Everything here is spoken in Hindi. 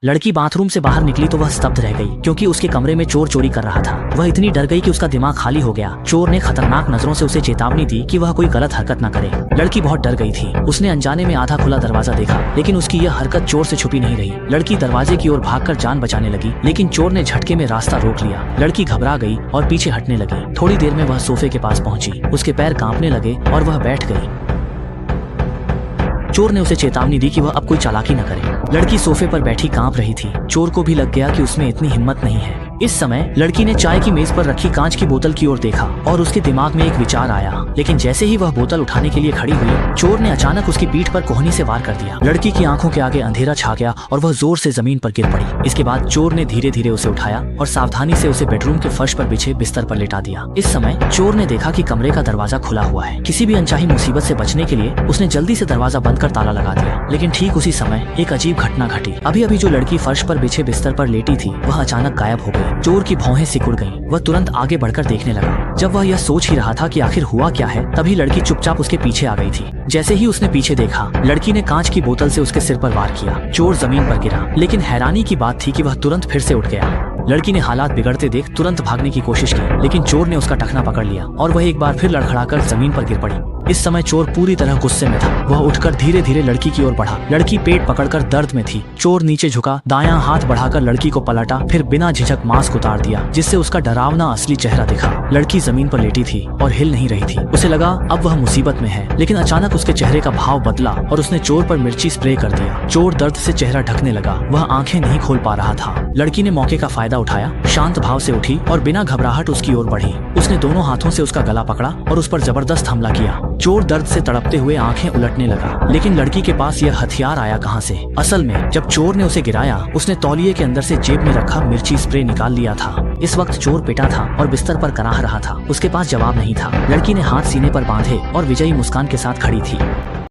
लड़की बाथरूम से बाहर निकली तो वह स्तब्ध रह गई, क्योंकि उसके कमरे में चोर चोरी कर रहा था। वह इतनी डर गई कि उसका दिमाग खाली हो गया। चोर ने खतरनाक नजरों से उसे चेतावनी दी कि वह कोई गलत हरकत न करे। लड़की बहुत डर गई थी। उसने अनजाने में आधा खुला दरवाजा देखा, लेकिन उसकी यह हरकत चोर से छुपी नहीं रही। लड़की दरवाजे की ओर भागकर जान बचाने लगी, लेकिन चोर ने झटके में रास्ता रोक लिया। लड़की घबरा गई और पीछे हटने लगी। थोड़ी देर में वह सोफे के पास पहुंची। उसके पैर कांपने लगे और वह बैठ गई। चोर ने उसे चेतावनी दी कि वह अब कोई चालाकी न करे। लड़की सोफे पर बैठी कांप रही थी। चोर को भी लग गया कि उसमें इतनी हिम्मत नहीं है। इस समय लड़की ने चाय की मेज पर रखी कांच की बोतल की ओर देखा और उसके दिमाग में एक विचार आया, लेकिन जैसे ही वह बोतल उठाने के लिए खड़ी हुई, चोर ने अचानक उसकी पीठ पर कोहनी से वार कर दिया। लड़की की आंखों के आगे अंधेरा छा गया और वह जोर से जमीन पर गिर पड़ी। इसके बाद चोर ने धीरे धीरे उसे उठाया और सावधानी से उसे बेडरूम के फर्श पर बिछे बिस्तर पर लेटा दिया। इस समय चोर ने देखा कि कमरे का दरवाजा खुला हुआ है। किसी भी अनचाही मुसीबत से बचने के लिए उसने जल्दी से दरवाजा बंद कर ताला लगा दिया। लेकिन ठीक उसी समय एक अजीब घटना घटी। अभी अभी जो लड़की फर्श पर बिछे बिस्तर पर लेटी थी, वह अचानक गायब हो गई। चोर की भौहें सिकुड़ गईं। वह तुरंत आगे बढ़कर देखने लगा। जब वह यह सोच ही रहा था कि आखिर हुआ क्या है, तभी लड़की चुपचाप उसके पीछे आ गई थी। जैसे ही उसने पीछे देखा, लड़की ने कांच की बोतल से उसके सिर पर वार किया। चोर जमीन पर गिरा, लेकिन हैरानी की बात थी कि वह तुरंत फिर से उठ गया। लड़की ने हालात बिगड़ते देख तुरंत भागने की कोशिश की, लेकिन चोर ने उसका टखना पकड़ लिया और वह एक बार फिर लड़खड़ाकर जमीन पर गिर पड़ी। इस समय चोर पूरी तरह गुस्से में था। वह उठकर धीरे धीरे लड़की की ओर बढ़ा। लड़की पेट पकड़कर दर्द में थी। चोर नीचे झुका, दायां हाथ बढ़ाकर लड़की को पलटा, फिर बिना झिझक मास्क उतार दिया, जिससे उसका डरावना असली चेहरा दिखा। लड़की जमीन पर लेटी थी और हिल नहीं रही थी। उसे लगा अब वह मुसीबत में है, लेकिन अचानक उसके चेहरे का भाव बदला और उसने चोर पर मिर्ची स्प्रे कर दिया। चोर दर्द से चेहरा ढकने लगा। वह आंखें नहीं खोल पा रहा था। लड़की ने मौके का फायदा उठाया, शांत भाव से उठी और बिना घबराहट उसकी ओर बढ़ी। उसने दोनों हाथों से उसका गला पकड़ा और उस पर जबरदस्त हमला किया। चोर दर्द से तड़पते हुए आंखें उलटने लगा, लेकिन लड़की के पास यह हथियार आया कहां से? असल में जब चोर ने उसे गिराया, उसने तौलिए के अंदर से जेब में रखा मिर्ची स्प्रे निकाल लिया था। इस वक्त चोर पिटा था और बिस्तर पर कराह रहा था। उसके पास जवाब नहीं था। लड़की ने हाथ सीने पर बांधे और विजयी मुस्कान के साथ खड़ी थी।